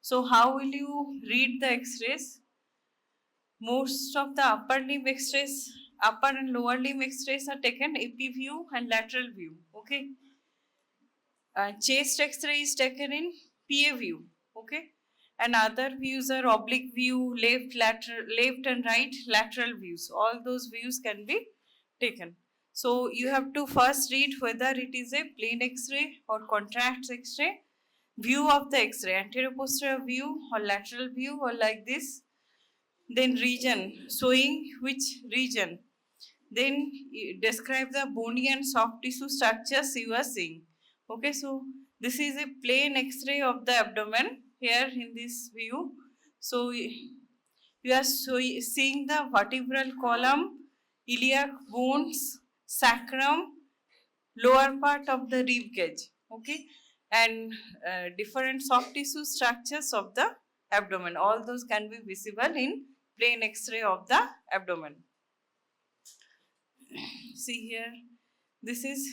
So how will you read the X-rays? Most of the upper limb X-rays, upper and lower limb X-rays are taken AP view and lateral view. Okay. Chest X-ray is taken in PA view. Okay. And other views are oblique view, left, lateral, left and right lateral views. All those views can be taken. So you have to first read whether it is a plain X-ray or contrast X-ray, view of the X-ray, anterior posterior view or lateral view or like this. Then region, showing which region. Then describe the bony and soft tissue structures you are seeing. Okay, so this is a plain X-ray of the abdomen here in this view. So you are seeing the vertebral column, iliac bones, sacrum, lower part of the rib cage. Okay, and different soft tissue structures of the abdomen. All those can be visible in plain X-ray of the abdomen. See here, this is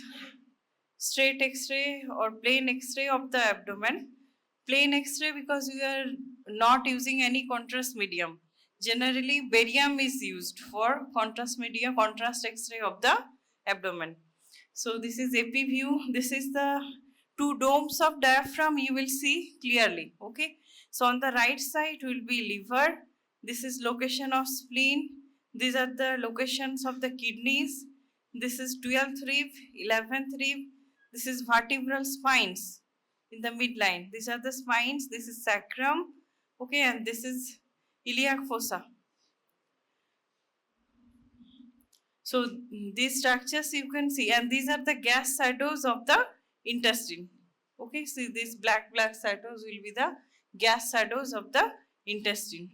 straight X-ray or plain X-ray of the abdomen. Plain X-ray because we are not using any contrast medium. Generally, barium is used for contrast medium, contrast X-ray of the abdomen. So this is AP view. This is the two domes of diaphragm you will see clearly. Okay. So on the right side will be liver. This is location of spleen. These are the locations of the kidneys. This is 12th rib, 11th rib. This is vertebral spines in the midline. These are the spines. This is sacrum. Okay, and this is iliac fossa. So these structures you can see, and these are the gas shadows of the intestine. Okay, see these black shadows will be the gas shadows of the intestine.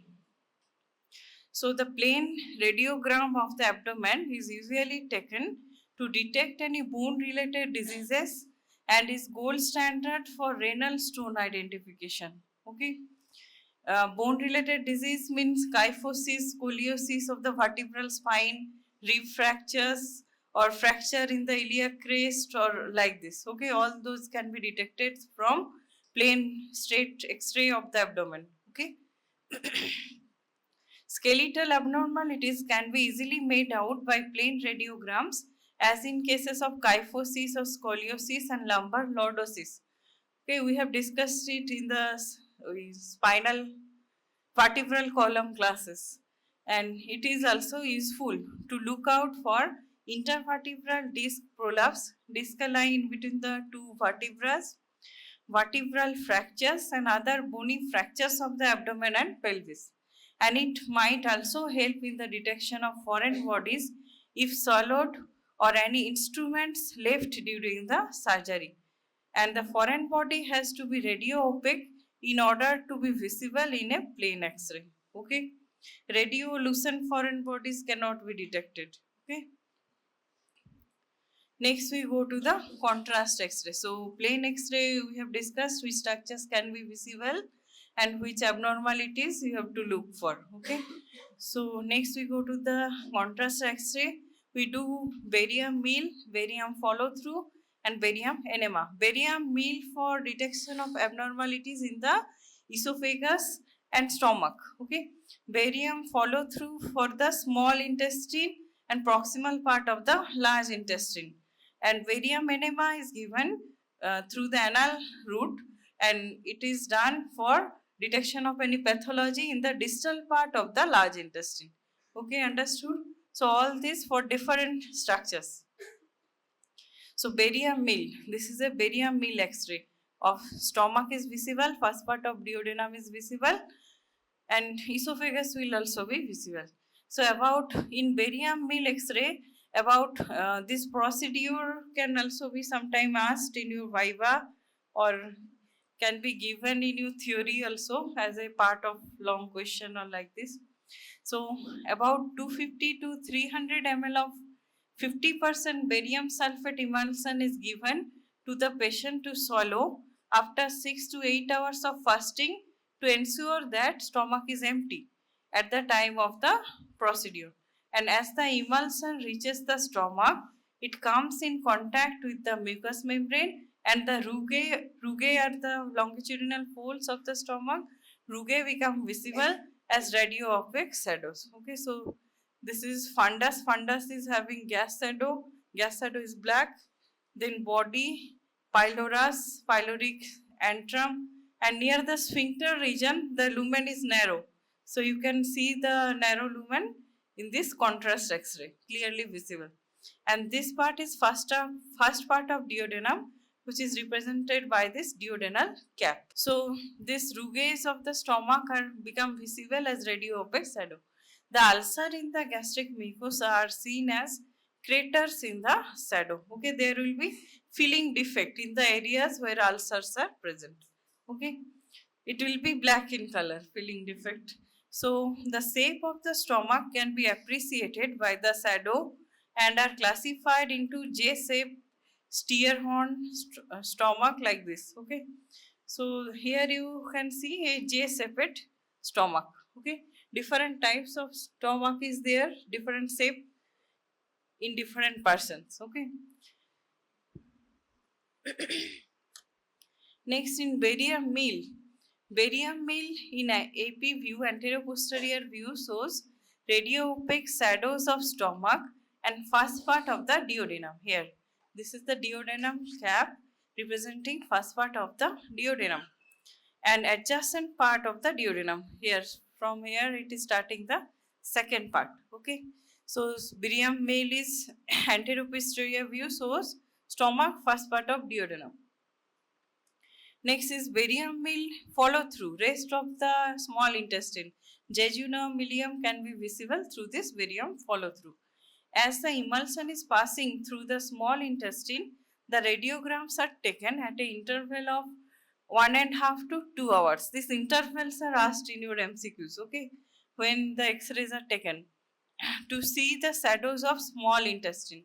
So the plain radiogram of the abdomen is usually taken to detect any bone related diseases and is gold standard for renal stone identification. Okay. Bone related disease means kyphosis, scoliosis of the vertebral spine, rib fractures or fracture in the iliac crest or like this. Okay, all those can be detected from plain straight X-ray of the abdomen. Okay. Skeletal abnormalities can be easily made out by plain radiograms as in cases of kyphosis or scoliosis and lumbar lordosis. Okay, we have discussed it in the spinal vertebral column classes, and it is also useful to look out for intervertebral disc prolapse, discal line between the two vertebrae, vertebral fractures and other bony fractures of the abdomen and pelvis. And it might also help in the detection of foreign bodies if swallowed or any instruments left during the surgery. And the foreign body has to be radio opaque in order to be visible in a plain X-ray. Okay. Radiolucent foreign bodies cannot be detected. Okay. Next, we go to the contrast X-ray. So, plain X-ray we have discussed which structures can be visible and which abnormalities you have to look for. Okay. So, next we go to the contrast X-ray. We do barium meal, barium follow through, and barium enema. Barium meal for detection of abnormalities in the esophagus and stomach. Okay. Barium follow through for the small intestine and proximal part of the large intestine. And barium enema is given through the anal route, and it is done for detection of any pathology in the distal part of the large intestine. Okay, understood? So all this for different structures. So barium meal, this is a barium meal X-ray of stomach is visible, first part of duodenum is visible, and esophagus will also be visible. So about in barium meal X-ray, about this procedure can also be sometime asked in your viva or can be given in your theory also as a part of long question or like this. So about 250 to 300 ml of 50% barium sulfate emulsion is given to the patient to swallow after 6 to 8 hours of fasting to ensure that stomach is empty at the time of the procedure. And as the emulsion reaches the stomach, it comes in contact with the mucous membrane and the rugae are the longitudinal folds of the stomach, rugae become visible as radio opaque shadows. Okay, so this is fundus. Fundus is having gas shadow. Gas shadow is black. Then body, pylorus, pyloric antrum, and near the sphincter region, the lumen is narrow. So you can see the narrow lumen in this contrast X-ray, clearly visible. And this part is first part of duodenum, which is represented by this duodenal cap. So these rugae of the stomach are become visible as radio opaque shadow. The ulcer in the gastric mucosa are seen as craters in the shadow. Okay, there will be filling defect in the areas where ulcers are present. Okay, it will be black in color, filling defect. So the shape of the stomach can be appreciated by the shadow and are classified into J-shaped Steerhorn stomach like this. Okay, so here you can see a J-shaped stomach. Okay, different types of stomach is there, different shape in different persons. Okay. Next, in barium meal. Barium meal in a AP view, anteroposterior view, shows radio opaque shadows of stomach and first part of the duodenum. Here, this is the duodenum cap representing first part of the duodenum and adjacent part of the duodenum. Here, from here it is starting the second part. Okay, so barium meal is anteroposterior view, shows stomach first part of duodenum. Next is barium meal follow through, rest of the small intestine. Jejunum, ileum can be visible through this barium follow through. As the emulsion is passing through the small intestine, the radiograms are taken at an interval of 1.5 to 2 hours. These intervals are asked in your MCQs, okay, when the x-rays are taken to see the shadows of small intestine.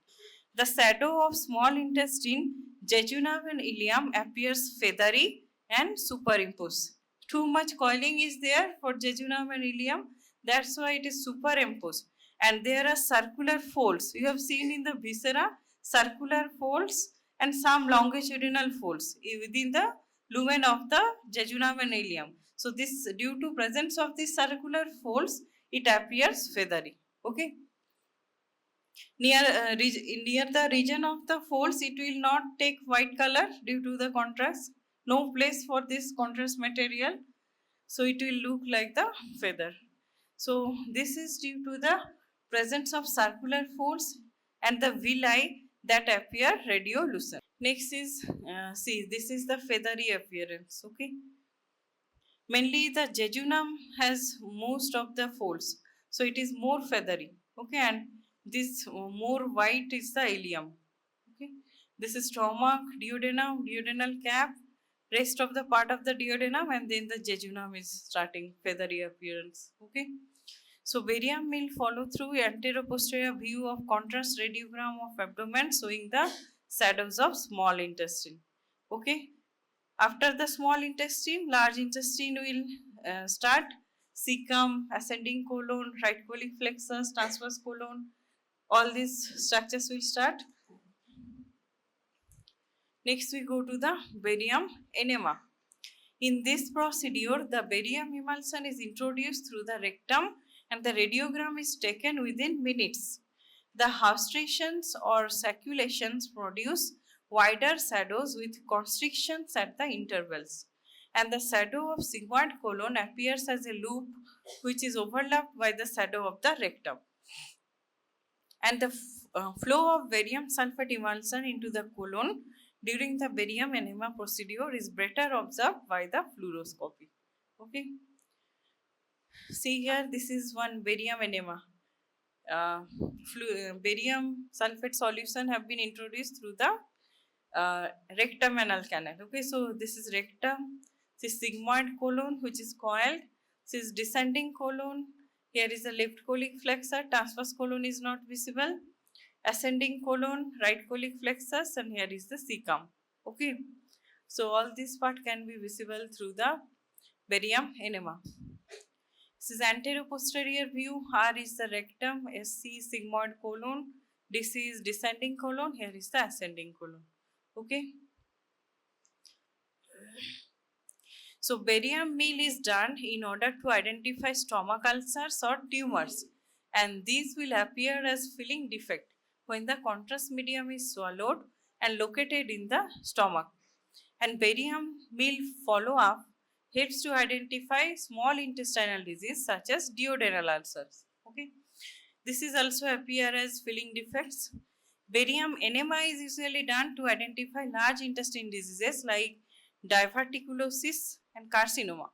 The shadow of small intestine, jejunum and ileum appears feathery and superimposed. Too much coiling is there for jejunum and ileum, that's why it is superimposed. And there are circular folds. You have seen in the viscera circular folds and some longitudinal folds within the lumen of the jejunum and ileum. So this, due to presence of these circular folds, it appears feathery. Okay. Near the region of the folds, it will not take white color due to the contrast. No place for this contrast material, so it will look like the feather. So this is due to the presence of circular folds and the villi that appear radiolucent. Next is see, this is the feathery appearance. Okay, mainly the jejunum has most of the folds, so it is more feathery. Okay, and this more white is the ileum. Okay, this is stomach, duodenum, duodenal cap, rest of the part of the duodenum, and then the jejunum is starting feathery appearance. Okay, so barium meal follow through anteroposterior view of contrast radiogram of abdomen showing the shadows of small intestine. Okay, after the small intestine, large intestine will start cecum, ascending colon, right colic plexus, transverse colon. All these structures will start. Next, we go to the barium enema. In this procedure, the barium emulsion is introduced through the rectum and the radiogram is taken within minutes. The hausturations or saculations produce wider shadows with constrictions at the intervals. And the shadow of sigmoid colon appears as a loop which is overlapped by the shadow of the rectum. And the flow of barium sulfate emulsion into the colon during the barium enema procedure is better observed by the fluoroscopy. Okay. See here, this is one barium enema. Barium sulfate solution have been introduced through the rectum anal canal. Okay, so this is rectum, this is sigmoid colon which is coiled, this is descending colon. Here is the left colic flexor, transverse colon is not visible, ascending colon, right colic flexus, and here is the cecum. Okay, so all this part can be visible through the barium enema. This is anteroposterior view. R is the rectum, SC sigmoid colon, DC is descending colon, here is the ascending colon. Okay. So barium meal is done in order to identify stomach ulcers or tumors, and these will appear as filling defect when the contrast medium is swallowed and located in the stomach. And barium meal follow-up helps to identify small intestinal disease such as duodenal ulcers. Okay, this is also appear as filling defects. Barium enema is usually done to identify large intestine diseases like diverticulosis and carcinoma.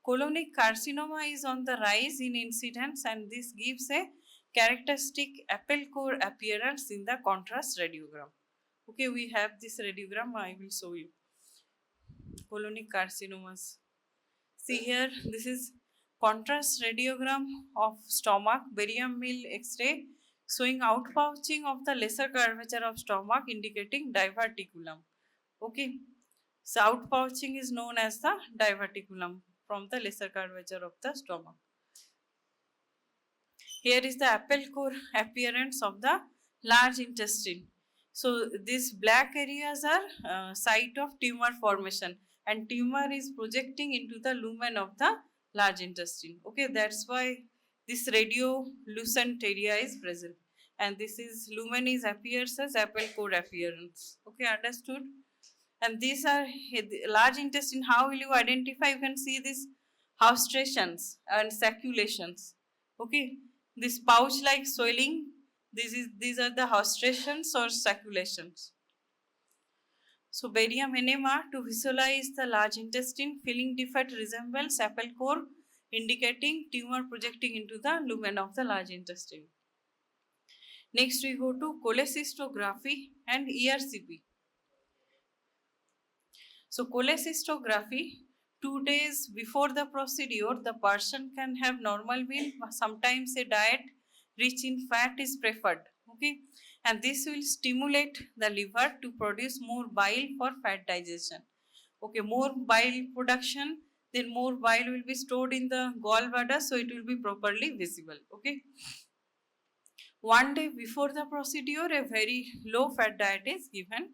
Colonic carcinoma is on the rise in incidence, and this gives a characteristic apple core appearance in the contrast radiogram. Okay, we have this radiogram, I will show you. Colonic carcinomas. See here, this is contrast radiogram of stomach, barium meal X-ray showing outpouching of the lesser curvature of stomach indicating diverticulum. Okay, so outpouching is known as the diverticulum from the lesser curvature of the stomach. Here is the apple core appearance of the large intestine. So these black areas are site of tumor formation, and tumor is projecting into the lumen of the large intestine. Okay, that's why this radiolucent area is present, and this is lumen is appears as apple core appearance. Okay, understood? And these are large intestine. How will you identify? You can see these haustrations and saculations. Okay, this pouch like swelling, these are the haustrations or saculations. So barium enema, to visualize the large intestine, filling defect resembles apple core, indicating tumor projecting into the lumen of the large intestine. Next we go to cholecystography and ERCP. So cholecystography, 2 days before the procedure, the person can have normal meal. Sometimes a diet rich in fat is preferred. Okay, and this will stimulate the liver to produce more bile for fat digestion. Okay, more bile production, then more bile will be stored in the gallbladder, so it will be properly visible. Okay. 1 day before the procedure, a very low fat diet is given,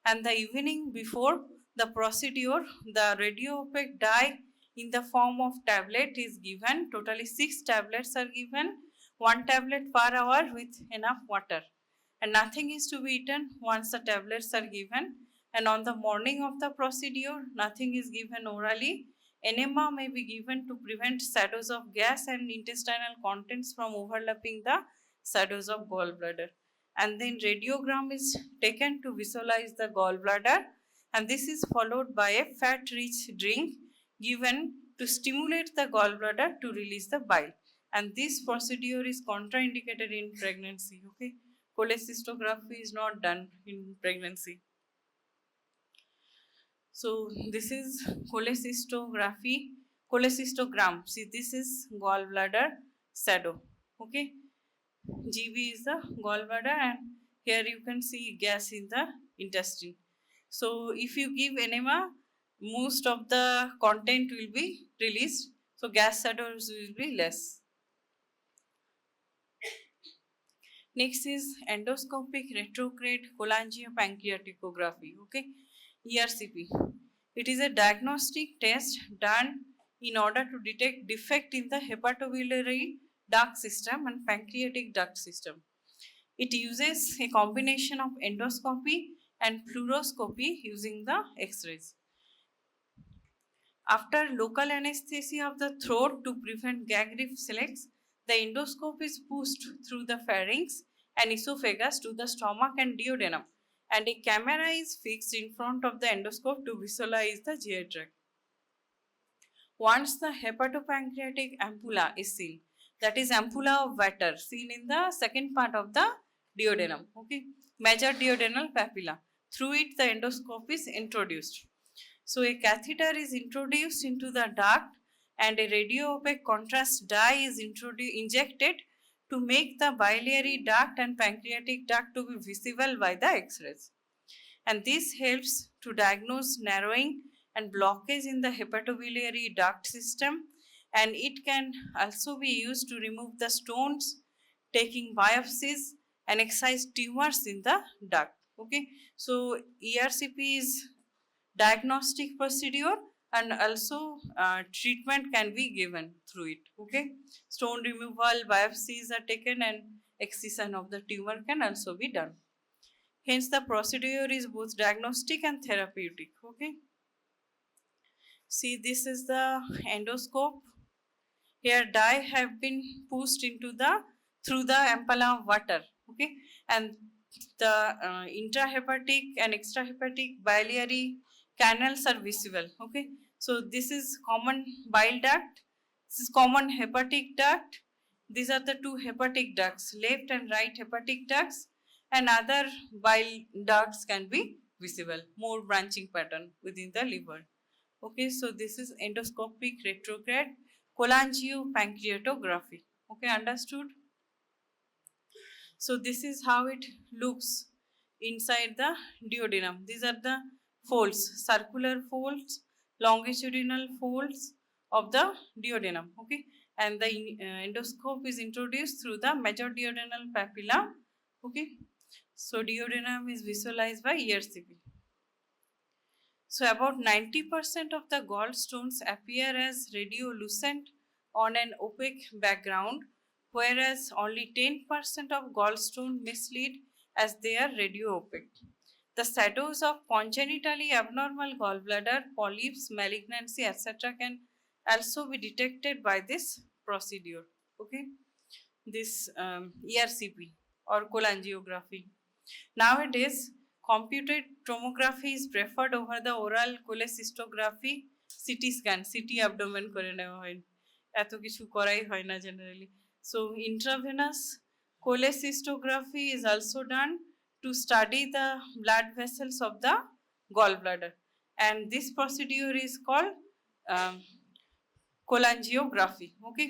and the evening before the procedure, the radio opaque dye in the form of tablet is given. Totally 6 tablets are given, 1 tablet per hour with enough water, and nothing is to be eaten once the tablets are given. And on the morning of the procedure, nothing is given orally. Enema may be given to prevent shadows of gas and intestinal contents from overlapping the shadows of gallbladder. And then radiogram is taken to visualize the gallbladder, and this is followed by a fat rich drink given to stimulate the gallbladder to release the bile, and this procedure is contraindicated in pregnancy. Okay, cholecystography is not done in pregnancy. So this is cholecystography, cholecystogram. See, this is gallbladder shadow. Okay, GB is the gallbladder, and here you can see gas in the intestine. So if you give enema, most of the content will be released, so gas shadows will be less. Next is endoscopic retrograde cholangiopancreatography. Okay, ERCP. It is a diagnostic test done in order to detect defect in the hepatobiliary duct system and pancreatic duct system. It uses a combination of endoscopy and fluoroscopy using the X-rays. After local anesthesia of the throat to prevent gag reflex, the endoscope is pushed through the pharynx and esophagus to the stomach and duodenum, and a camera is fixed in front of the endoscope to visualize the GI tract. Once the hepatopancreatic ampulla is seen, that is ampulla of Vater, seen in the second part of the duodenum, okay, major duodenal papilla. Through it, the endoscope is introduced. So a catheter is introduced into the duct, and a radio opaque contrast dye is injected to make the biliary duct and pancreatic duct to be visible by the X-rays. And this helps to diagnose narrowing and blockage in the hepatobiliary duct system, and it can also be used to remove the stones, taking biopsies and excise tumors in the duct. Okay, so ERCP is diagnostic procedure, and also treatment can be given through it. Okay, stone removal, biopsies are taken, and excision of the tumor can also be done. Hence, the procedure is both diagnostic and therapeutic. Okay, see, this is the endoscope. Here, dye have been pushed into the through the ampulla of water. Okay, and the intrahepatic and extrahepatic biliary canals are visible. Okay, so this is common bile duct. This is common hepatic duct. These are the two hepatic ducts, left and right hepatic ducts, and other bile ducts can be visible. More branching pattern within the liver. Okay, so this is endoscopic retrograde cholangiopancreatography. Okay, understood? So this is how it looks inside the duodenum. These are the folds, circular folds, longitudinal folds of the duodenum. Okay, and the endoscope is introduced through the major duodenal papilla. Okay, so duodenum is visualized by ERCP. So about 90% of the gallstones appear as radiolucent on an opaque background, whereas only 10% of gallstone mislead as they are radio-opaque. The shadows of congenitally abnormal gallbladder, polyps, malignancy, etc. can also be detected by this procedure. Okay, this ERCP or cholangiography. Nowadays, computed tomography is preferred over the oral cholecystography, CT scan, CT abdomen করে নেওয়া হয়, এত কিছু করাই হয় না generally. So intravenous cholecystography is also done to study the blood vessels of the gallbladder, and this procedure is called um, cholangiography. Okay.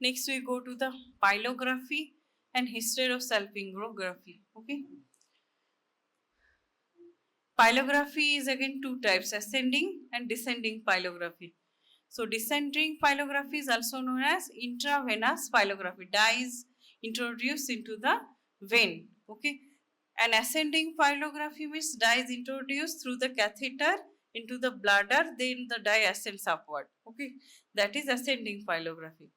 Next, we go to the pylography and hysterosalpingography. Okay. Pylography is again two types, ascending and descending pylography. So descending pylography is also known as intravenous pylography. Dye is introduced into the vein. Okay. And ascending pylography means dye is introduced through the catheter into the bladder, then the dye ascends upward. Okay. That is ascending pylography.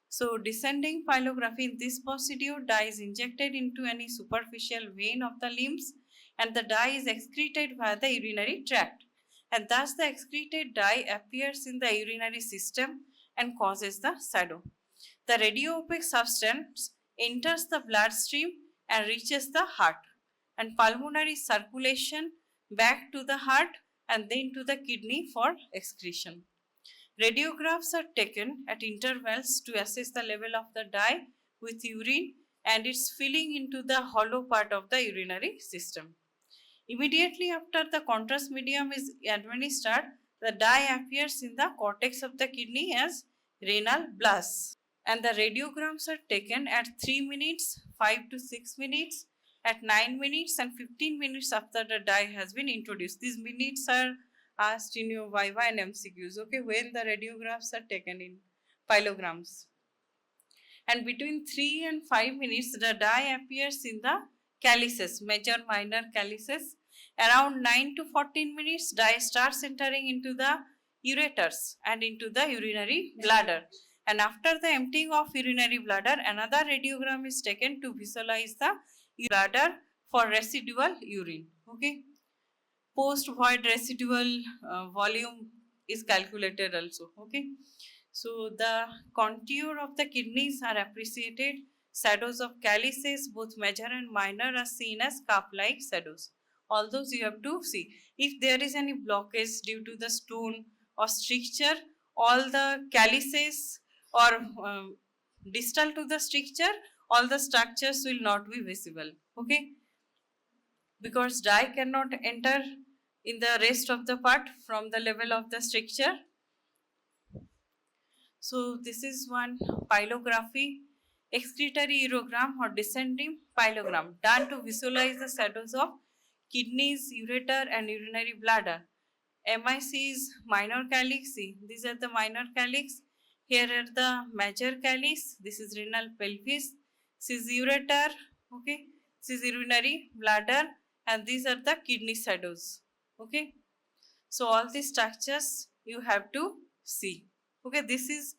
So descending pylography, in this procedure, dye is injected into any superficial vein of the limbs and the dye is excreted via the urinary tract. And thus the excreted dye appears in the urinary system and causes the shadow. The radio-opaque substance enters the bloodstream and reaches the heart, and pulmonary circulation back to the heart and then to the kidney for excretion. Radiographs are taken at intervals to assess the level of the dye with urine and its filling into the hollow part of the urinary system. Immediately after the contrast medium is administered, the dye appears in the cortex of the kidney as renal blasts. And the radiograms are taken at 3 minutes, 5 to 6 minutes, at 9 minutes and 15 minutes after the dye has been introduced. These minutes are asked in your Viva and MCQs, okay, when the radiographs are taken in pylograms. And between 3 and 5 minutes, the dye appears in the calyces, major minor calyces. Around 9 to 14 minutes, dye starts entering into the ureters and into the urinary bladder. And after the emptying of urinary bladder, another radiogram is taken to visualize the bladder for residual urine. Okay. Post void residual volume is calculated also. Okay. So the contour of the kidneys are appreciated. Shadows of calyces, both major and minor, are seen as cup-like shadows. All those you have to see. If there is any blockage due to the stone or stricture, all the calyces or distal to the stricture, all the structures will not be visible. Okay, because dye cannot enter in the rest of the part from the level of the stricture. So this is one pylography, excretory urogram or descending pylogram done to visualize the shadows of kidneys, ureter and urinary bladder. MIC is minor calyx. These are the minor calyx. Here are the major calyx. This is renal pelvis. This is ureter. Okay. This is urinary bladder. and these are the kidney shadows. Okay, so all these structures you have to see. Okay, this is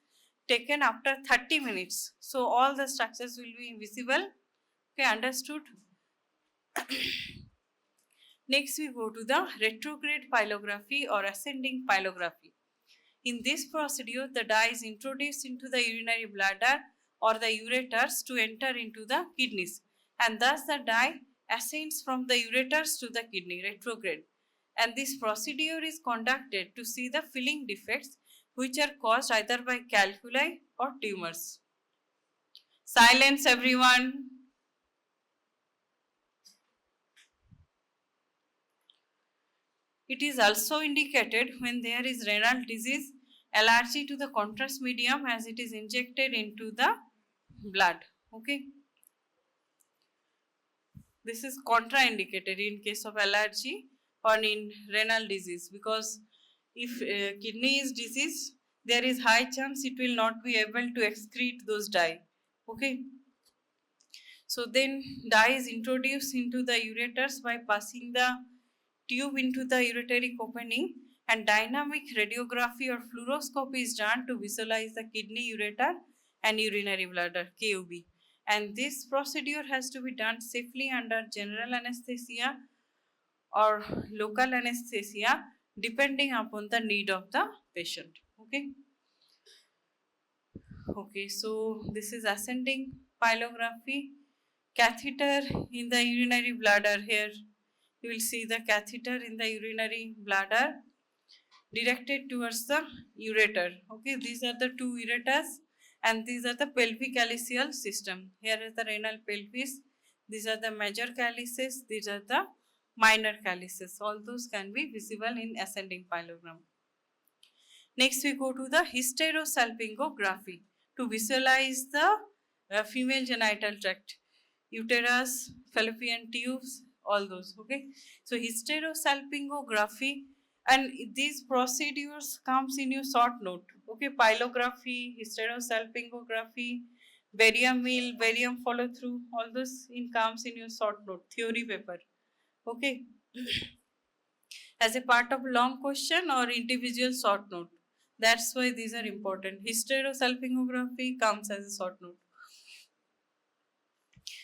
taken after 30 minutes, so all the structures will be visible. Okay, understood? Next we go to the retrograde pylography or ascending pylography. In this procedure, the dye is introduced into the urinary bladder or the ureters to enter into the kidneys, and thus the dye ascends from the ureters to the kidney, retrograde. And this procedure is conducted to see the filling defects which are caused either by calculi or tumors. Silence, everyone. It is also indicated when there is renal disease, allergy to the contrast medium as it is injected into the blood. Okay. This is contraindicated in case of allergy or in renal disease, because if kidney is diseased, there is high chance it will not be able to excrete those dye. Okay. So then dye is introduced into the ureters by passing the tube into the ureteric opening, and dynamic radiography or fluoroscopy is done to visualize the kidney, ureter and urinary bladder, KUB. And this procedure has to be done safely under general anesthesia or local anesthesia depending upon the need of the patient. Okay. Okay, so this is ascending pylography. Catheter in the urinary bladder. Here you will see the catheter in the urinary bladder directed towards the ureter. Okay, these are the two ureters and these are the pelvic calyceal system. Here is the renal pelvis. These are the major calyces. These are the minor calyces. All those can be visible in ascending pyelogram. Next we go to the hysterosalpingography to visualize the female genital tract, uterus, fallopian tubes, all those. Okay, so hysterosalpingography, and these procedures comes in your short note. Okay, pylography, hysterosalpingography, barium meal, barium follow through, all those in comes in your short note theory paper. Okay, as a part of long question or individual short note. That's why these are important. Hysterosalpingography comes as a short note.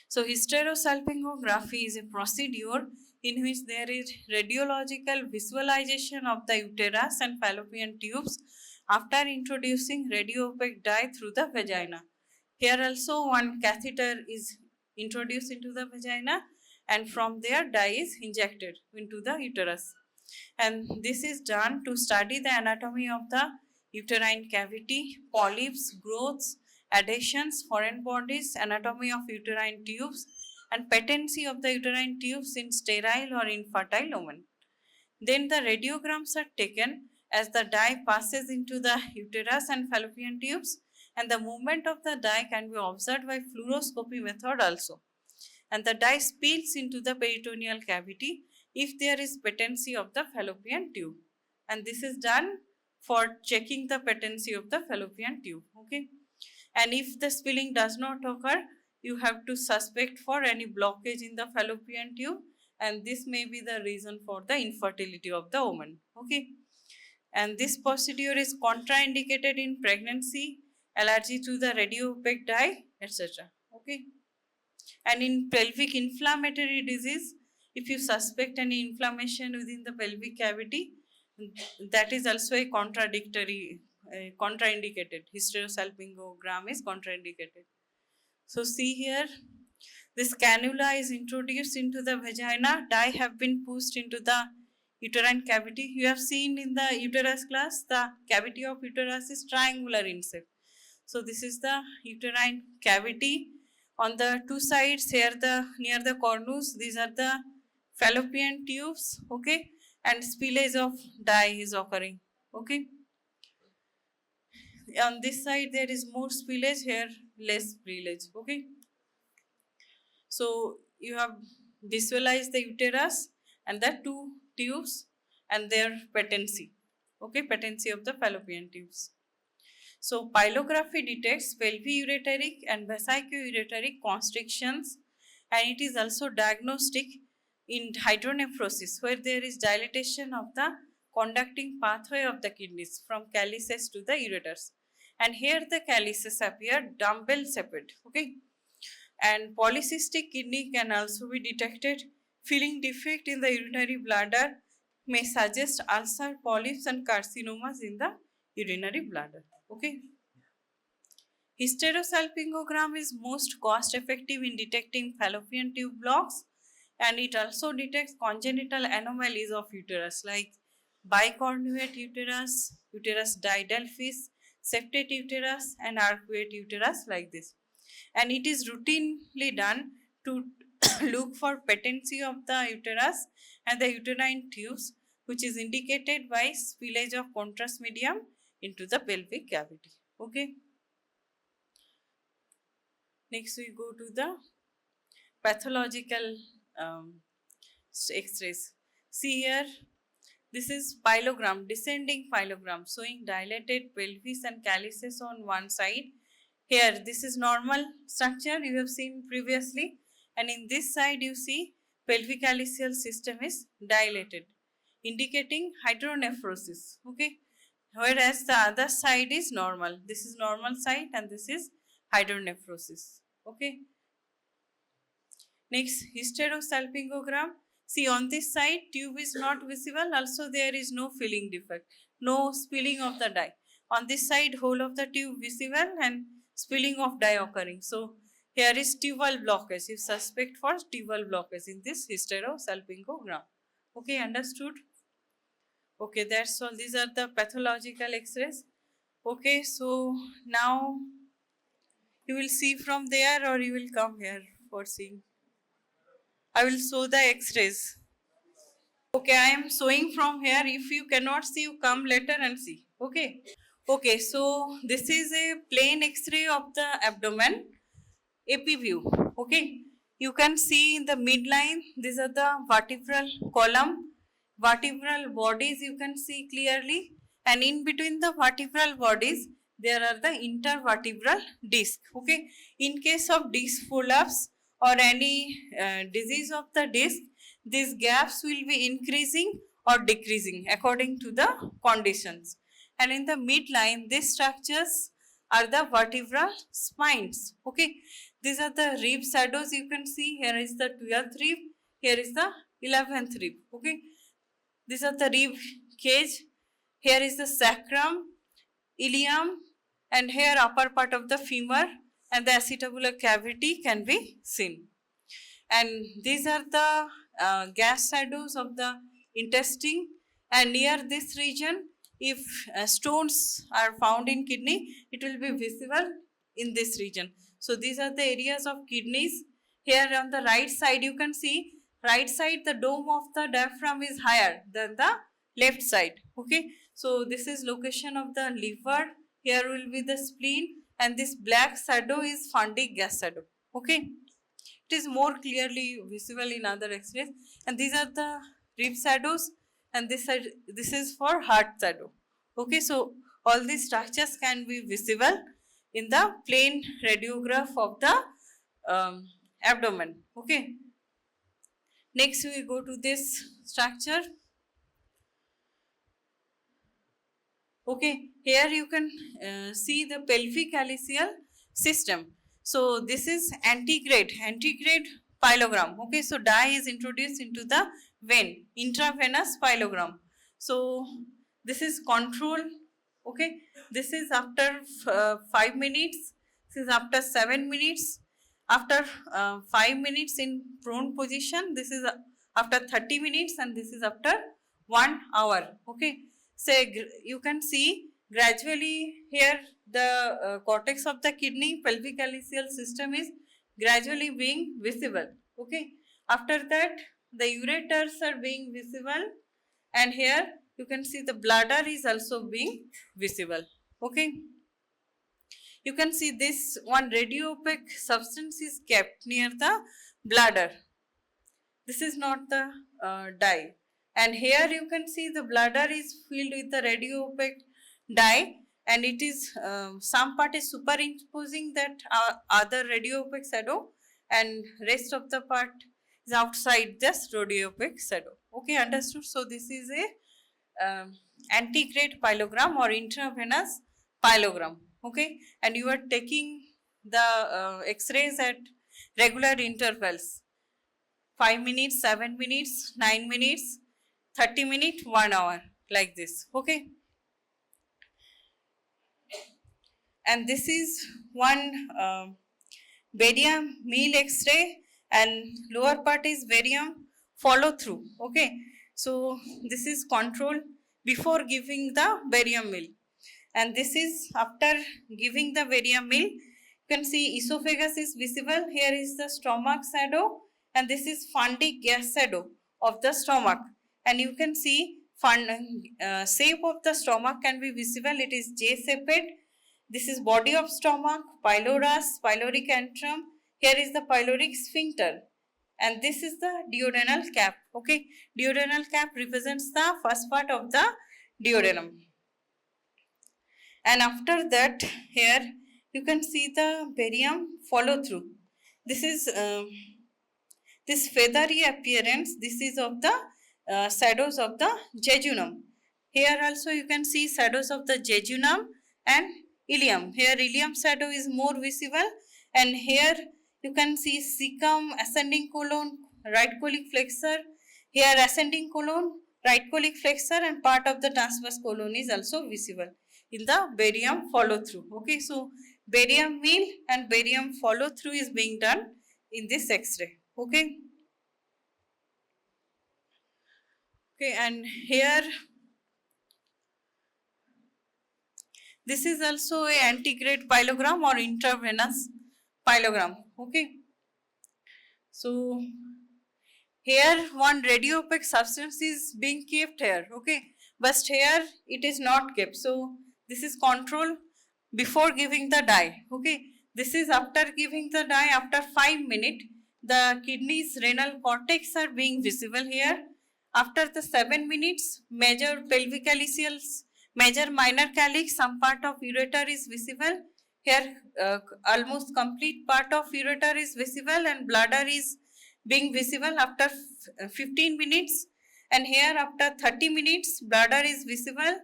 So hysterosalpingography is a procedure in which there is radiological visualization of the uterus and fallopian tubes after introducing radiopaque dye through the vagina. Here also one catheter is introduced into the vagina, and from there dye is injected into the uterus. And this is done to study the anatomy of the uterine cavity, polyps, growths, adhesions, foreign bodies, anatomy of uterine tubes, and patency of the uterine tubes in sterile or infertile women. Then the radiograms are taken as the dye passes into the uterus and fallopian tubes, and the movement of the dye can be observed by fluoroscopy method also. And the dye spills into the peritoneal cavity if there is patency of the fallopian tube. And this is done for checking the patency of the fallopian tube. Okay. And if the spilling does not occur, you have to suspect for any blockage in the fallopian tube, and this may be the reason for the infertility of the woman. Okay. And this procedure is contraindicated in pregnancy, allergy to the radiopaque dye, etc. Okay. And in pelvic inflammatory disease, if you suspect any inflammation within the pelvic cavity, that is also a contraindicated. Hysterosalpingogram is contraindicated. So see here, this cannula is introduced into the vagina, dye have been pushed into the uterine cavity. You have seen in the uterus class, the cavity of uterus is triangular in shape. So this is the uterine cavity. On the two sides here, the near the cornus, these are the fallopian tubes. Okay, and spillage of dye is occurring. Okay, on this side there is more spillage, here less spillage. Okay, so you have visualized the uterus and the two tubes and their patency. Okay, patency of the fallopian tubes. So pylography detects pelviureteric and vesicoureteric constrictions, and it is also diagnostic in hydronephrosis, where there is dilatation of the conducting pathway of the kidneys from calyces to the ureters. And here the calyces appear dumbbell shaped. Okay. And polycystic kidney can also be detected. Filling defect in the urinary bladder may suggest ulcer, polyps, and carcinomas in the urinary bladder. Okay. Hysterosalpingogram is most cost effective in detecting fallopian tube blocks, and it also detects congenital anomalies of uterus like bicornuate uterus, uterus didelphys, septate uterus, and arcuate uterus like this. And it is routinely done to look for patency of the uterus and the uterine tubes, which is indicated by spillage of contrast medium into the pelvic cavity. Okay. Next, we go to the pathological X-rays. See here, this is pyelogram, descending pyelogram, showing dilated pelvis and calyces on one side. Here, this is normal structure you have seen previously, and in this side you see pelvic calyceal system is dilated, indicating hydronephrosis. Okay, whereas the other side is normal. This is normal side, and this is hydronephrosis. Okay. Next, hysterosalpingogram. See, on this side, tube is not visible. Also, there is no filling defect, no spilling of the dye. On this side, whole of the tube visible and spilling of dye occurring. So, here is tubal blockage. You suspect for tubal blockage in this hysterosalpingogram. Okay, understood? Okay, that's all. These are the pathological X-rays. Okay, so now you will see from there or you will come here for seeing. I will show the X-rays. Okay, I am showing from here. If you cannot see, you come later and see. Okay. Okay, so this is a plain X-ray of the abdomen, AP view. Okay. You can see in the midline, these are the vertebral column, vertebral bodies you can see clearly, and in between the vertebral bodies, there are the intervertebral disc. Okay. In case of disc prolapse or any disease of the disc, these gaps will be increasing or decreasing according to the conditions. And in the midline, these structures are the vertebral spines. Okay, these are the rib shadows you can see. Here is the 12th rib, here is the 11th rib. Okay, these are the rib cage. Here is the sacrum, ilium, and here upper part of the femur and the acetabular cavity can be seen. And these are the gas shadows of the intestine, and near this region, if stones are found in kidney, it will be visible in this region. So these are the areas of kidneys. Here on the right side you can see, right side the dome of the diaphragm is higher than the left side. Okay, so this is location of the liver. Here will be the spleen, and this black shadow is fundic gas shadow. Okay, it is more clearly visible in other X-rays, and these are the rib shadows, and this is for heart shadow. Okay, so all these structures can be visible in the plain radiograph of the abdomen. Okay, next we go to this structure. Okay, here you can see the pelvic calyceal system. So this is antegrade pyelogram. Okay, so dye is introduced into the vein, intravenous pyelogram. So this is control. Okay, this is after 5 minutes. This is after 7 minutes. After 5 minutes in prone position. This is after 30 minutes, and this is after 1 hour. Okay, say you can see gradually here the cortex of the kidney, pelvic calyceal system is gradually being visible. Okay, after that the ureters are being visible, and here you can see the bladder is also being visible. Okay, you can see this one radio opaque substance is kept near the bladder. This is not the dye, and here you can see the bladder is filled with the radio opaque dye, and it is some part is superimposing that other radio opaque shadow, and rest of the part is outside this radiopaque shadow. Okay, understood? So this is a antegrade pyelogram or intravenous pyelogram. Okay, and you are taking the X-rays at regular intervals. 5 minutes, 7 minutes, 9 minutes, 30 minutes, 1 hour, like this. Okay. And this is one barium meal X-ray, and lower part is barium follow through. Okay. So this is control before giving the barium meal. And this is after giving the barium meal. You can see esophagus is visible. Here is the stomach shadow, and this is fundic gas shadow of the stomach. And you can see shape of the stomach can be visible. It is J-shaped. This is body of stomach, pylorus, pyloric antrum. Here is the pyloric sphincter. And this is the duodenal cap. Okay, duodenal cap represents the first part of the duodenum. And after that, here you can see the barium follow through. This is this feathery appearance. This is of the shadows of the jejunum. Here also you can see shadows of the jejunum and ileum. Here ileum shadow is more visible, and here you can see cecum, ascending colon, right colic flexor. Here ascending colon, right colic flexor, and part of the transverse colon is also visible in the barium follow through. Okay, so barium meal and barium follow through is being done in this X-ray. Okay. Okay, and here this is also a antegrade pyelogram or intravenous pyelogram. Okay. So here one radiopaque substance is being kept here. Okay, but here it is not kept. So this is control before giving the dye. Okay, this is after giving the dye after 5 minutes. The kidneys, renal cortex are being visible here. After the 7 minutes, major pelvic calyceals, major minor calyx, some part of ureter is visible. Here almost complete part of ureter is visible, and bladder is being visible after 15 minutes. And here after 30 minutes, bladder is visible,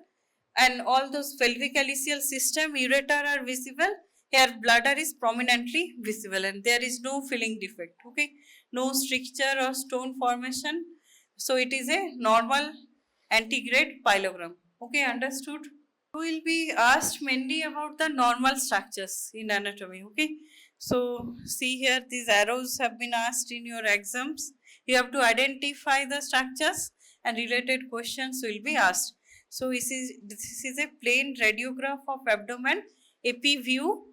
and all those pelvic calyceal system, ureter are visible. Here bladder is prominently visible, and there is no filling defect. Okay, no stricture or stone formation. So it is a normal antegrade pyelogram. Okay, understood? You will be asked mainly about the normal structures in anatomy. Okay, so see here, these arrows have been asked in your exams. You have to identify the structures, and related questions will be asked. So this is a plain radiograph of abdomen, AP view,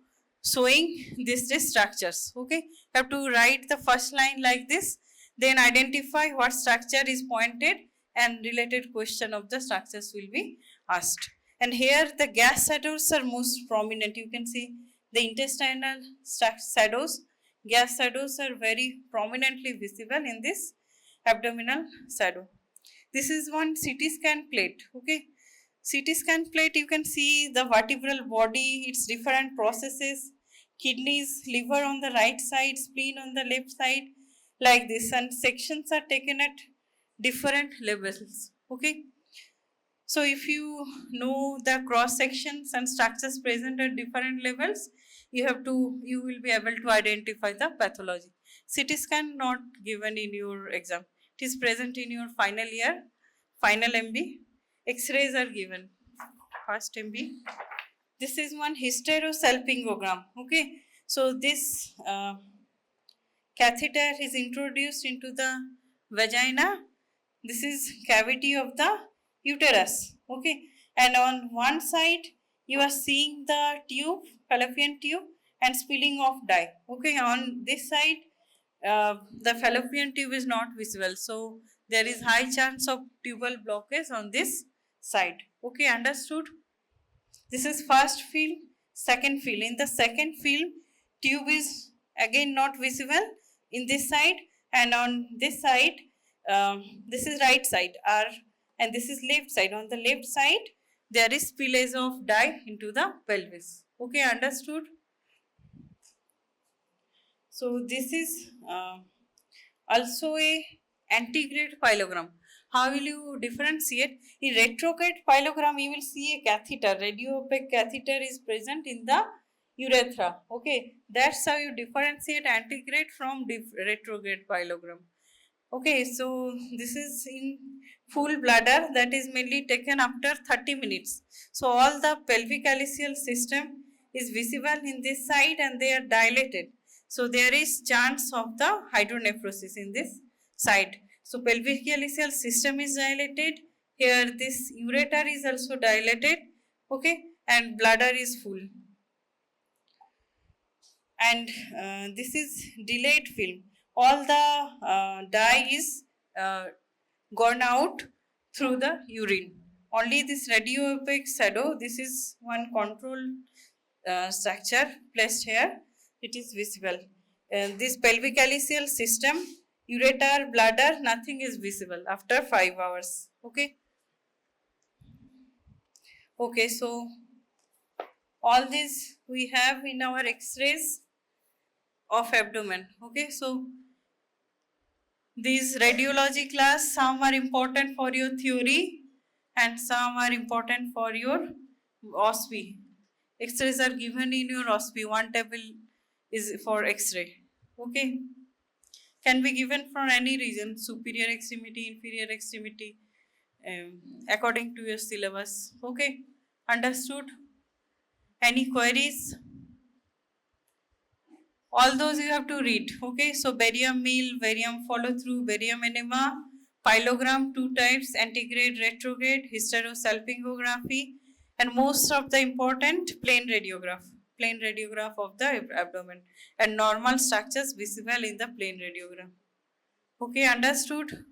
showing these structures. Okay, you have to write the first line like this, then identify what structure is pointed, and related question of the structures will be asked. And here the gas shadows are most prominent. You can see the intestinal shadows, gas shadows are very prominently visible in this abdominal shadow. This is one CT scan plate. Okay, CT scan plate, you can see the vertebral body, its different processes, kidneys, liver on the right side, spleen on the left side, like this, and sections are taken at different levels. Okay, so if you know the cross sections and structures present at different levels, you will be able to identify the pathology. CT scan not given in your exam. It is present in your final year, final MB. X-rays are given, first MB. This is one hysterosalpingogram. Okay, so this catheter is introduced into the vagina. This is cavity of the uterus. Okay, and on one side you are seeing the tube, fallopian tube, and spilling of dye. Okay, on this side the fallopian tube is not visible, so there is high chance of tubal blockage on this side. Okay, understood? This is first field, second field. In the second field, tube is again not visible in this side, and on this side, this is right side R, and this is left side. On the left side, there is spillage of dye into the pelvis. Okay, understood? So this is also a antegrade pyelogram. How will you differentiate? In retrograde pyelogram, you will see a catheter, radio-opaque catheter is present in the urethra. Okay, that's how you differentiate antegrade from retrograde pyelogram. Okay, so this is in full bladder, that is mainly taken after 30 minutes. So all the pelvic calyceal system is visible in this side and they are dilated. So there is chance of the hydronephrosis in this side. So pelvic calyceal system is dilated. Here this ureter is also dilated. Okay, and bladder is full. And this is delayed film. All the dye is gone out through the urine. Only this radiopaque shadow, this is one control structure placed here, it is visible. This pelvic calyceal system, ureter, bladder, nothing is visible after 5 hours. Okay. Okay, so all this we have in our x-rays of abdomen. Okay, so these radiology class, some are important for your theory and some are important for your OSPE. X-rays are given in your OSPE. One table is for X-ray. Okay. Can be given for any region, superior extremity, inferior extremity, according to your syllabus. Okay. Understood? Any queries? All those you have to read. Okay, so barium meal, barium follow through, barium enema, pyelogram, two types, antegrade, retrograde, hysterosalpingography, and most of the important plain radiograph of the abdomen, and normal structures visible in the plain radiogram. Okay, understood?